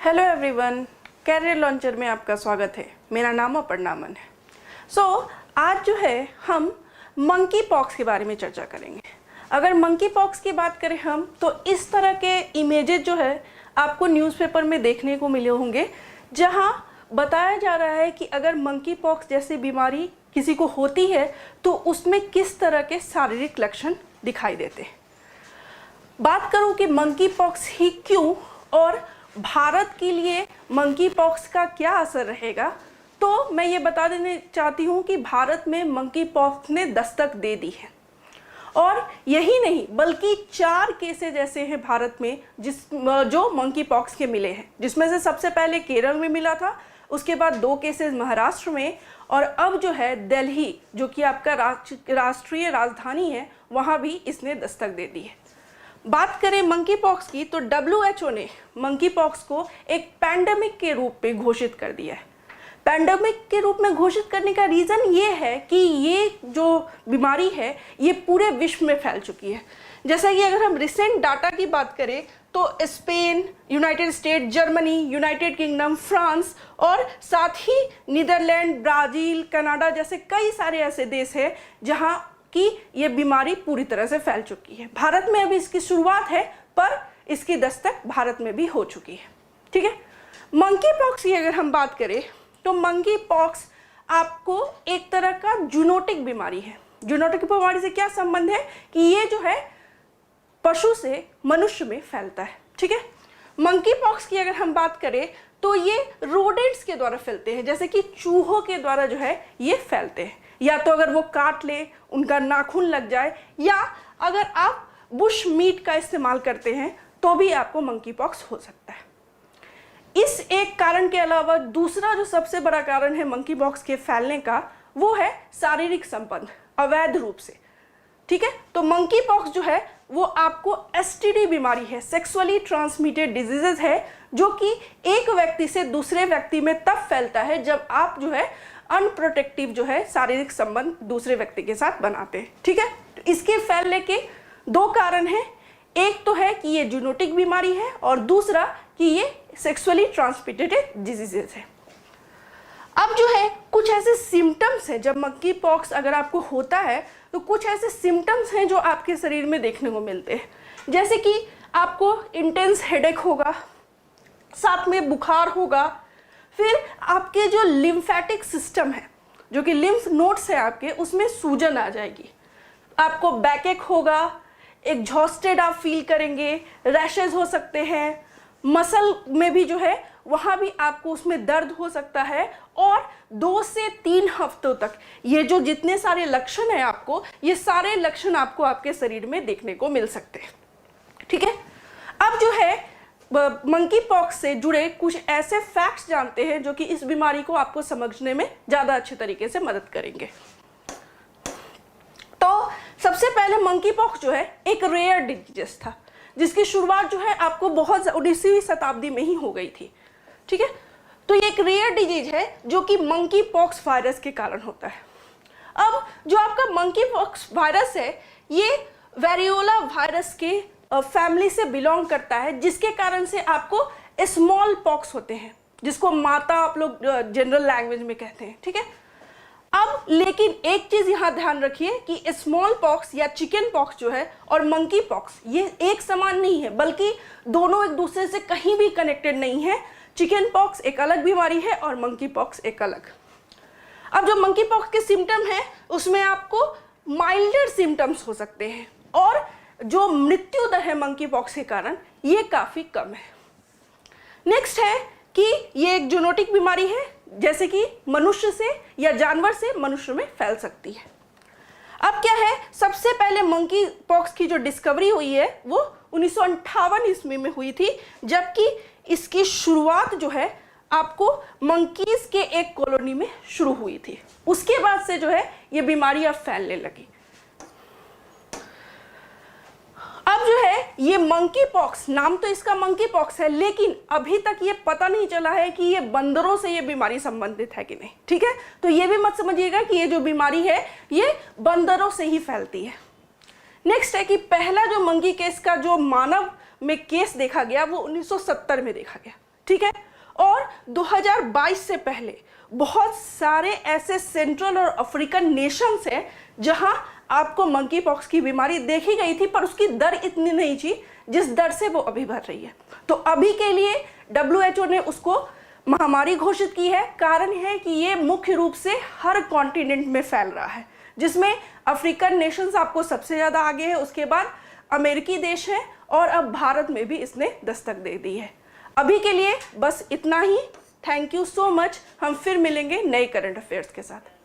Hello everyone, career launcher में आपका स्वागत है। मेरा नाम अपर्णा अमन है। आज जो है हम मंकी पॉक्स के बारे में चर्चा करेंगे। अगर मंकी पॉक्स की बात करें हम तो इस तरह के इमेजेस जो है आपको न्यूज़पेपर में देखने को मिले होंगे, जहां बताया जा रहा है कि अगर मंकी पॉक्स जैसी बीमारी किसी को होती है तो उसमें किस तरह के शारीरिक लक्षण दिखाई देते हैं। बात करूं कि मंकी पॉक्स ही क्यों और भारत के लिए मंकी पॉक्स का क्या असर रहेगा, तो मैं ये बता देना चाहती हूँ कि भारत में मंकी पॉक्स ने दस्तक दे दी है। और यही नहीं बल्कि 4 केसेज ऐसे हैं भारत में जो मंकी पॉक्स के मिले हैं, जिसमें से सबसे पहले केरल में मिला था, उसके बाद 2 केसेज महाराष्ट्र में, और अब जो है दिल्ली, जो कि आपका राष्ट्रीय राजधानी है, वहाँ भी इसने दस्तक दे दी है। बात करें मंकी पॉक्स की तो WHO ने मंकी पॉक्स को एक पैंडेमिक के रूप में घोषित कर दिया है। पैंडेमिक के रूप में घोषित करने का रीज़न ये है कि ये जो बीमारी है ये पूरे विश्व में फैल चुकी है। जैसा कि अगर हम रिसेंट डाटा की बात करें तो Spain, United state, Germany, United kingdom, France और साथ ही नीदरलैंड, ब्राज़ील, कनाडा जैसे कई सारे ऐसे देश हैं जहाँ कि ये बीमारी पूरी तरह से फैल चुकी है। भारत में अभी इसकी शुरुआत है, पर इसकी दस्तक भारत में भी हो चुकी है। ठीक है, मंकी पॉक्स की अगर हम बात करें तो मंकी पॉक्स आपको एक तरह का जूनोटिक बीमारी है। जूनोटिक बीमारी से क्या संबंध है कि ये जो है पशु से मनुष्य में फैलता है। ठीक है, मंकी पॉक्स की अगर हम बात करें तो ये रोडेंट्स के द्वारा फैलते हैं, जैसे कि चूहों के द्वारा जो है ये फैलते हैं, या तो अगर वो काट ले, उनका नाखून लग जाए, या अगर आप बुश मीट का इस्तेमाल करते हैं तो भी आपको मंकी पॉक्स हो सकता है। इस एक कारण के अलावा दूसरा जो सबसे बड़ा कारण है मंकी पॉक्स के फैलने का, वो है शारीरिक संबंध अवैध रूप से। ठीक है, तो मंकी पॉक्स जो है वो आपको STD बीमारी है, सेक्सुअली ट्रांसमिटेड डिजीजेज है, जो कि एक व्यक्ति से दूसरे व्यक्ति में तब फैलता है जब आप जो है अनप्रोटेक्टिव जो है शारीरिक संबंध दूसरे व्यक्ति के साथ बनाते हैं। ठीक है, तो इसके फैलने के 2 कारण हैं। एक तो है कि ये जूनोटिक बीमारी है और दूसरा कि ये सेक्सुअली ट्रांसमिटेड डिजीजेज है। अब जो है कुछ ऐसे सिम्टम्स हैं, जब मंकी पॉक्स अगर आपको होता है तो कुछ ऐसे सिम्टम्स हैं जो आपके शरीर में देखने को मिलते हैं, जैसे कि आपको इंटेंस हेडेक होगा, साथ में बुखार होगा, फिर आपके जो लिम्फेटिक सिस्टम है, जो कि लिम्फ नोड्स है आपके, उसमें सूजन आ जाएगी, आपको बैकएक होगा, एग्जॉस्टेड आप फील करेंगे, रैशेज हो सकते हैं, मसल में भी जो है वहाँ भी आपको उसमें दर्द हो सकता है, और 2 से 3 हफ्तों तक ये जो जितने सारे लक्षण हैं आपको, ये सारे लक्षण आपको आपके शरीर में देखने को मिल सकते हैं। ठीक है, अब जो है मंकी पॉक्स से जुड़े कुछ ऐसे फैक्ट्स जानते हैं जो कि इस बीमारी को आपको समझने में ज़्यादा अच्छे तरीके से मदद करेंगे। तो सबसे पहले मंकी पॉक्स जो है एक रेयर डिजीज था, जिसकी शुरुआत जो है आपको बहुत 19वीं शताब्दी में ही हो गई थी। ठीक है, तो ये एक रेयर डिजीज है जो कि मंकी पॉक्स वायरस के कारण होता है। अब जो आपका मंकी पॉक्स वायरस है ये वेरियोला वायरस के फैमिली से बिलोंग करता है, जिसके कारण से आपको स्मॉल पॉक्स होते हैं, जिसको माता आप लोग जनरल लैंग्वेज में कहते हैं। ठीक है, अब लेकिन एक चीज यहाँ ध्यान रखिए कि स्मॉल पॉक्स या चिकन पॉक्स जो है और मंकी पॉक्स ये एक समान नहीं है, बल्कि दोनों एक दूसरे से कहीं भी कनेक्टेड नहीं है। चिकन पॉक्स एक अलग बीमारी है और मंकी पॉक्स एक अलग। अब जो मंकी पॉक्स के सिम्टम है उसमें आपको माइल्डर सिम्टम्स हो सकते हैं, और जो मृत्यु दर है मंकी पॉक्स के कारण ये काफ़ी कम है। नेक्स्ट है कि ये एक जूनोटिक बीमारी है, जैसे कि मनुष्य से या जानवर से मनुष्य में फैल सकती है। अब क्या है, सबसे पहले मंकी पॉक्स की जो डिस्कवरी हुई है वो 1958 ईस्वी में हुई थी, जबकि इसकी शुरुआत जो है आपको मंकीज के एक कॉलोनी में शुरू हुई थी। उसके बाद से जो है ये बीमारी अब फैलने लगी। अब जो है ये मंकी पॉक्स, नाम तो इसका मंकी पॉक्स है, लेकिन अभी तक ये पता नहीं चला है कि ये बंदरों से ये बीमारी संबंधित है कि नहीं। ठीक है, तो ये भी मत समझिएगा कि ये जो बीमारी है ये बंदरों से ही फैलती है। नेक्स्ट है कि पहला जो मंकी केस का जो मानव में केस देखा गया वो 1970 में देखा गया। ठीक है। और 2022 से पहले बहुत सारे ऐसे सेंट्रल और अफ्रीकन नेशंस हैं जहां आपको मंकी पॉक्स की बीमारी देखी गई थी, पर उसकी दर इतनी नहीं थी जिस दर से वो अभी बढ़ रही है। तो अभी के लिए WHO ने उसको महामारी घोषित की है। कारण है कि ये मुख्य रूप से हर कॉन्टिनेंट में फैल रहा है, जिसमें अफ्रीकन नेशंस आपको सबसे ज़्यादा आगे है, उसके बाद अमेरिकी देश है, और अब भारत में भी इसने दस्तक दे दी है। अभी के लिए बस इतना ही। Thank you so much. हम फिर मिलेंगे नए करंट अफेयर्स के साथ।